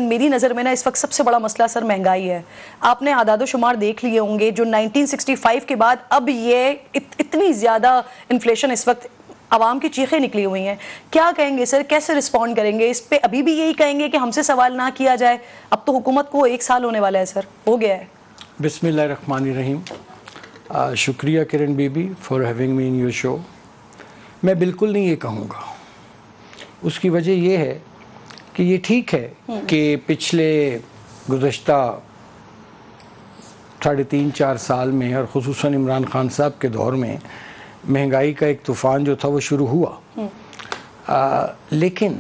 میری نظر میں نا اس وقت سب سے بڑا مسئلہ سر مہنگائی ہے. آپ نے اعداد و شمار دیکھ لیے ہوں گے جو 1965 کے بعد اب یہ اتنی زیادہ انفلیشن اس وقت عوام کی چیخیں نکلی ہوئی ہیں. کیا کہیں گے سر, کیسے رسپونڈ کریں گے اس پہ؟ ابھی بھی یہی کہیں گے کہ ہم سے سوال نہ کیا جائے؟ اب تو حکومت کو 1 سال ہونے والا ہے سر, ہو گیا ہے. بسم اللہ الرحمن الرحیم. شکریہ کرن بی بی for having me in your show. میں بالکل نہیں یہ کہوں گا. اس کی وجہ یہ ہے کہ یہ ٹھیک ہے کہ پچھلے گزشتہ 3.5-4 سال میں اور خصوصاً عمران خان صاحب کے دور میں مہنگائی کا ایک طوفان جو تھا وہ شروع ہوا, لیکن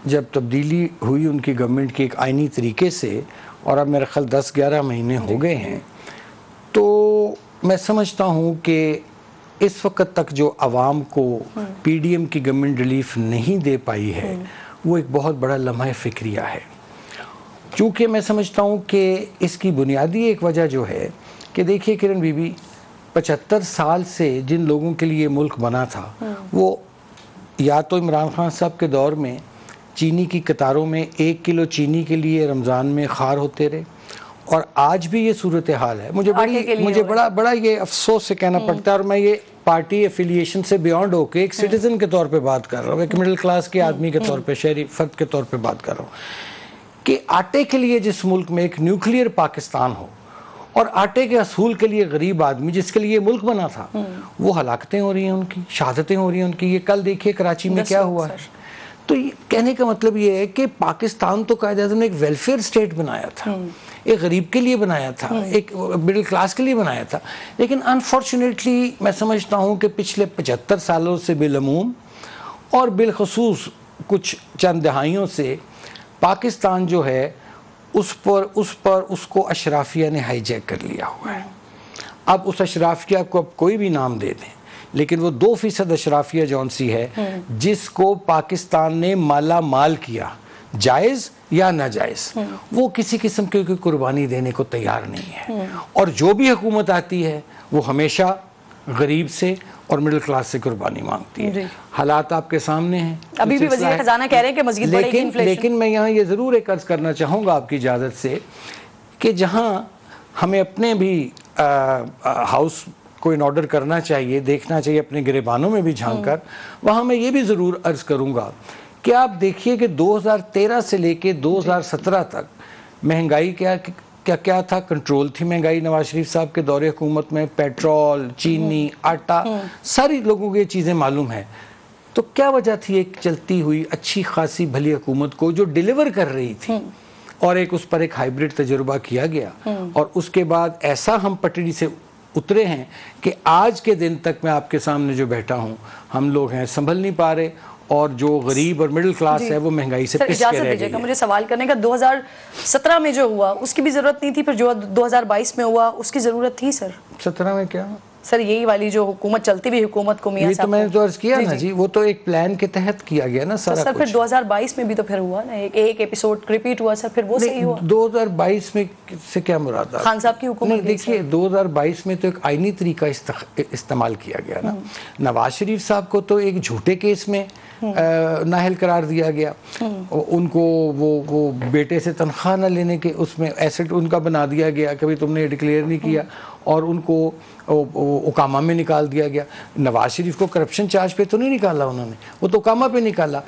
جب تبدیلی ہوئی ان کی گورنمنٹ کی ایک آئینی طریقے سے اور اب میرے خیال 10-11 مہینے ہو گئے ہیں, تو میں سمجھتا ہوں کہ اس وقت تک جو عوام کو پی ڈی ایم کی گورنمنٹ ریلیف نہیں دے پائی ہے وہ ایک بہت بڑا لمحہ فکریہ ہے. چونکہ میں سمجھتا ہوں کہ اس کی بنیادی ایک وجہ جو ہے کہ دیکھیے کرن بی بی, 75 سال سے جن لوگوں کے لیے ملک بنا تھا وہ یا تو عمران خان صاحب کے دور میں چینی کی قطاروں میں 1 کلو چینی کے لیے رمضان میں خار ہوتے رہے, اور آج بھی یہ صورتحال ہے. مجھے بڑا یہ افسوس سے کہنا پڑتا ہے, اور میں یہ پارٹی ایفیلیشن سے بیونڈ ہو کے ایک سٹیزن کے طور پہ بات کر رہا ہوں, ایک مڈل کلاس کے آدمی کے طور پہ, شہری فرد کے طور پہ بات کر رہا ہوں کہ آٹے کے لیے جس ملک میں ایک نیوکلیئر پاکستان ہو اور آٹے کے حصول کے لیے غریب آدمی جس کے لیے ملک بنا تھا وہ ہلاکتیں ہو رہی ہیں, ان کی شہادتیں ہو رہی ہیں ان کی. یہ کل دیکھیے کراچی میں کیا ہوا ہے. تو کہنے کا مطلب یہ ہے کہ پاکستان تو قائد اعظم نے ایک ویلفیئر اسٹیٹ بنایا تھا, ایک غریب کے لیے بنایا تھا, ایک مڈل کلاس کے لیے بنایا تھا, لیکن انفارچونیٹلی میں سمجھتا ہوں کہ پچھلے 75 سالوں سے بالعموم اور بالخصوص کچھ چند دہائیوں سے پاکستان جو ہے اس کو اشرافیہ نے ہائی جیک کر لیا ہوا ہے. اب اس اشرافیہ کو اب کوئی بھی نام دے دیں, لیکن وہ 2% اشرافیہ جون سی ہے جس کو پاکستان نے مالا مال کیا, جائز یا ناجائز, وہ کسی قسم کی قربانی دینے کو تیار نہیں ہے. اور جو بھی حکومت آتی ہے وہ ہمیشہ غریب سے اور مڈل کلاس سے قربانی مانگتی ہے. حالات آپ کے سامنے ہیں. ابھی بھی وزیر خزانہ کہہ رہے ہیں کہ مزید بڑھے گی انفلیشن. لیکن میں یہاں یہ ضرور ایک عرض کرنا چاہوں گا آپ کی اجازت سے کہ جہاں ہمیں اپنے بھی ہاؤس کو ان آرڈر کرنا چاہیے, دیکھنا چاہیے اپنے گریبانوں میں بھی جھانک کر, وہاں میں یہ بھی ضرور عرض کروں گا کہ آپ دیکھیے کہ 2013 سے لے کے 2017 تک مہنگائی کیا تھا, کنٹرول تھی مہنگائی نواز شریف صاحب کے دور حکومت میں. پیٹرول, چینی, آٹا, ساری لوگوں کو یہ چیزیں معلوم ہیں. تو کیا وجہ تھی ایک چلتی ہوئی اچھی خاصی بھلی حکومت کو جو ڈیلیور کر رہی تھی, اور ایک اس پر ایک ہائیبرڈ تجربہ کیا گیا, اور اس کے بعد ایسا ہم پٹڑی سے اترے ہیں کہ آج کے دن تک میں آپ کے سامنے جو بیٹھا ہوں, ہم لوگ ہیں سنبھل نہیں پا رہے, اور جو غریب اور مڈل کلاس ہے وہ مہنگائی سے پس کے رہ گئی ہے. مجھے سوال کرنے کا 2017 میں جو ہوا اس کی بھی ضرورت نہیں تھی, پھر جو 2022 میں ہوا اس کی ضرورت تھی سر. 17 میں کیا سر یہی والی جو حکومت چلتی ہوئی حکومت کو میاں صاحب, یہ تو میں نے تو عرض کیا نا جی, وہ تو ایک پلان کے تحت کیا گیا نا سارا سر. پھر 2022 میں بھی تو پھر ہوا نا, ایک ایپیسوڈ ریپیٹ ہوا سر, پھر وہ صحیح ہوا. 2022 میں سے کیا مراد ہے؟ خان صاحب کی حکومت. دیکھیے 2022 میں تو ایک آئینی طریقہ استعمال کیا گیا نا. نواز شریف صاحب کو تو ایک جھوٹے کیس میں نااہل قرار دیا گیا, ان کو وہ بیٹے سے تنخواہ نہ لینے کے اس میں ایسٹ ان کا بنا دیا گیا کہ تم نے ڈکلیئر نہیں کیا, اور ان کو اقامہ میں نکال دیا گیا. نواز شریف کو کرپشن چارج پہ تو نہیں نکالا انہوں نے, وہ تو اقامہ پہ نکالا.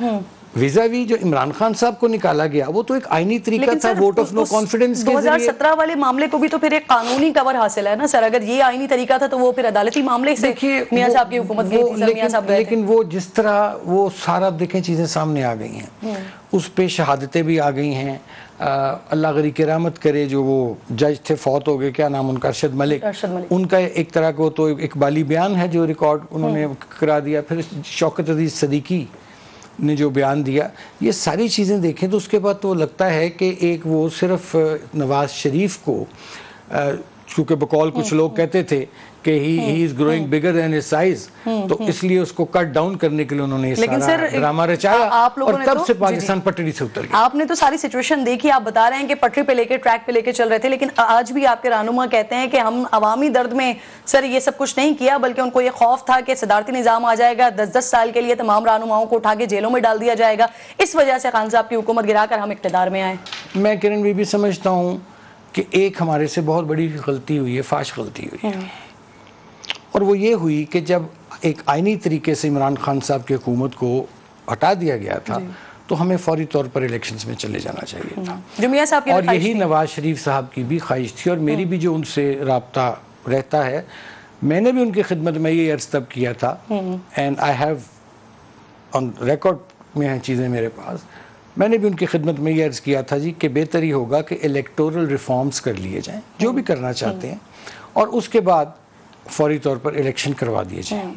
ویزاوی جو عمران خان صاحب کو نکالا گیا وہ تو ایک آئینی طریقہ تھا ووٹ آف نو کانفیڈنس کے ذریعے. 2017 والے معاملے کو بھی تو پھر ایک قانونی کور حاصل ہے نا سر. اگر یہ آئینی طریقہ تھا تو وہ پھر عدالتی معاملے سے میاں صاحب کی حکومت گئی تھی سر, میاں صاحب گئے تھے. لیکن وہ جس طرح وہ سارا دیکھیں چیزیں سامنے آ گئی ہیں, اس پہ شہادتیں بھی آ گئی ہیں. اللہ غریق رحمت کرے, جو وہ جج تھے فوت ہو گئے, کیا نام ان کا, ارشد ملک, ان کا ایک طرح کو تو اقبالی بیان ہے جو ریکارڈ انہوں نے کرا دیا. پھر شوکت عزیز صدیقی نے جو بیان دیا, یہ ساری چیزیں دیکھیں تو اس کے بعد تو لگتا ہے کہ ایک وہ صرف نواز شریف کو, چونکہ بقول کچھ لوگ کہتے تھے کہ he is growing bigger than his size, تو اس لیے اس کو کٹ ڈاؤن کرنے کے لیے انہوں نے یہ سارا ڈرامہ رچایا، اور تب سے پاکستان پٹڑی سے اتر گیا۔ آپ نے تو ساری سچویشن دیکھی، آپ بتا رہے ہیں کہ پٹری پہ لے کے ٹریک پہ لے کے چل رہے تھے، لیکن آج بھی آپ کے رہنما کہتے ہیں کہ ہم عوامی درد میں سر یہ سب کچھ نہیں کیا، بلکہ ان کو یہ خوف تھا کہ صدارتی نظام آ جائے گا، 10 سال کے لیے تمام رہنماؤں کو اٹھا کے جیلوں میں ڈال دیا جائے گا، اس وجہ سے خان صاحب کی حکومت گرا کر ہم اقتدار میں آئے۔ میں کرن بی بی سمجھتا ہوں کہ ایک ہمارے سے بہت بڑی غلطی ہوئی ہے، فاش غلطی ہوئی ہے، اور وہ یہ ہوئی کہ جب ایک آئینی طریقے سے عمران خان صاحب کی حکومت کو ہٹا دیا گیا تھا تو ہمیں فوری طور پر الیکشنز میں چلے جانا چاہیے تھا، جو میاں صاحب کی اور یہی نواز شریف صاحب کی بھی خواہش تھی، اور میری بھی جو ان سے رابطہ رہتا ہے، میں نے بھی ان کی خدمت میں یہ عرض تب کیا تھا، and I have on record میں ہیں چیزیں میرے پاس، میں نے بھی ان کی خدمت میں یہ عرض کیا تھا جی کہ بہتر ہی ہوگا کہ الیکٹورل ریفارمز کر لیے جائیں جو بھی کرنا چاہتے ہیں، اور اس کے بعد فوری طور پر الیکشن کروا دیے جائیں۔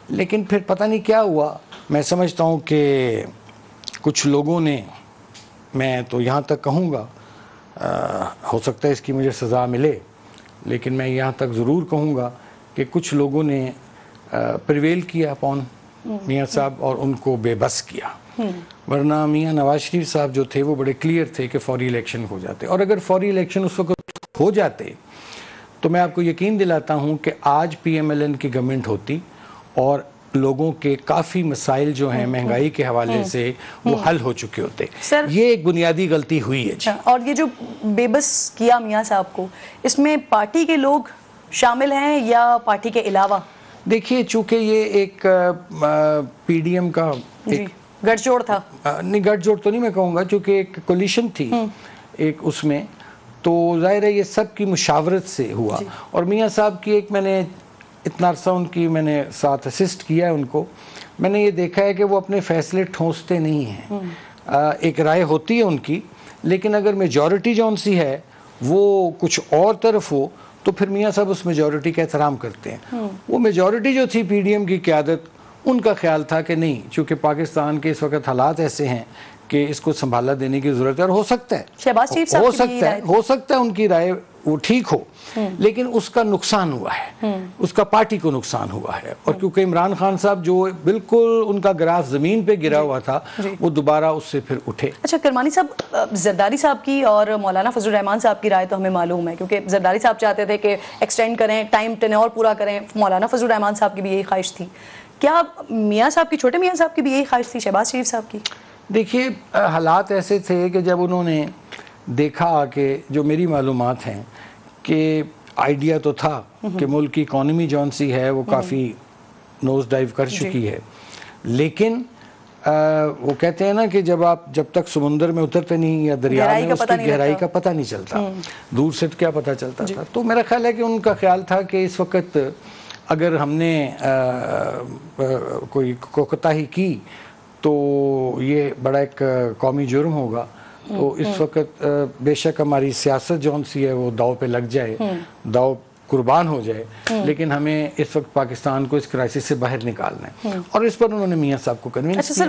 لیکن پھر پتہ نہیں کیا ہوا، میں سمجھتا ہوں کہ کچھ لوگوں نے، میں تو یہاں تک کہوں گا، ہو سکتا ہے اس کی مجھے سزا ملے، لیکن میں یہاں تک ضرور کہوں گا کہ کچھ لوگوں نے پریویل کیا اپون میاں صاحب اور ان کو بے بس کیا، ورنہ میاں نواز شریف صاحب جو تھے وہ بڑے کلیئر تھے کہ فوری الیکشن ہو جاتے، اور اگر فوری الیکشن اس وقت ہو جاتے تو میں آپ کو یقین دلاتا ہوں کہ آج پی ایم ایل این کی گورنمنٹ ہوتی اور لوگوں کے کافی مسائل جو ہیں مہنگائی کے حوالے سے وہ حل ہو چکے ہوتے۔ یہ ایک بنیادی غلطی ہوئی ہے جی۔ اور یہ جو بے بس کیا میاں صاحب کو، اس میں پارٹی کے لوگ شامل ہیں یا پارٹی کے علاوہ؟ دیکھیے چونکہ یہ ایک پی ڈی ایم کا گٹھ جوڑ تھا، نہیں گٹھ جوڑ تو نہیں میں کہوں گا، چونکہ ایک کولیشن تھی ایک اس میں، تو ظاہر ہے یہ سب کی مشاورت سے ہوا، اور میاں صاحب کی ایک میں نے اتنا عرصہ ان کی میں نے ساتھ اسسٹ کیا ہے ان کو، میں نے یہ دیکھا ہے کہ وہ اپنے فیصلے ٹھونستے نہیں ہیں، ایک رائے ہوتی ہے ان کی، لیکن اگر میجورٹی جو ان سی ہے وہ کچھ اور طرف ہو تو پھر میاں صاحب اس میجورٹی کا احترام کرتے ہیں۔ وہ میجورٹی جو تھی پی ڈی ایم کی قیادت، ان کا خیال تھا کہ نہیں، چونکہ پاکستان کے اس وقت حالات ایسے ہیں کہ اس کو سنبھالا دینے کی ضرورت ہے، اور ہو سکتا ہے شہباز شریف صاحب ہو سکتا ہے ان کی رائے وہ ٹھیک ہو، لیکن اس کا نقصان ہوا ہے، اس کا پارٹی کو نقصان ہوا ہے، اور کیونکہ عمران خان صاحب جو بالکل ان کا گراف زمین پہ گرا ہوا تھا وہ دوبارہ اس سے پھر اٹھے۔ اچھا کرمانی صاحب، زرداری صاحب کی اور مولانا فضل الرحمان صاحب کی رائے تو ہمیں معلوم ہے، کیونکہ زرداری صاحب چاہتے تھے کہ ایکسٹینڈ کریں، ٹائم ٹینیور پورا کریں، مولانا فضل الرحمان صاحب کی بھی یہی خواہش تھی، کیا میاں صاحب کی، چھوٹے میاں صاحب کی بھی یہی خواہش تھی شہباز شریف صاحب کی؟ دیکھیے حالات ایسے تھے کہ جب انہوں نے دیکھا کہ جو میری معلومات ہیں کہ آئیڈیا تو تھا کہ ملک کی اکانومی جون سی ہے وہ کافی نوز ڈائیو کر چکی ہے، لیکن وہ کہتے ہیں نا کہ جب تک سمندر میں اترتے نہیں یا دریا میں اس کی گہرائی کا پتہ نہیں چلتا، دور سے کیا پتہ چلتا تھا، تو میرا خیال ہے کہ ان کا خیال تھا کہ اس وقت اگر ہم نے کوئی کوتاہی کی تو یہ بڑا ایک قومی جرم ہوگا، تو اس وقت بے شک ہماری سیاست جون سی ہے وہ داؤ پہ لگ جائے، داؤ قربان ہو جائے، لیکن ہمیں اس وقت پاکستان کو اس کرائسس سے باہر نکالنا ہے، اور اس پر انہوں نے میاں صاحب کو کنوینس کیا۔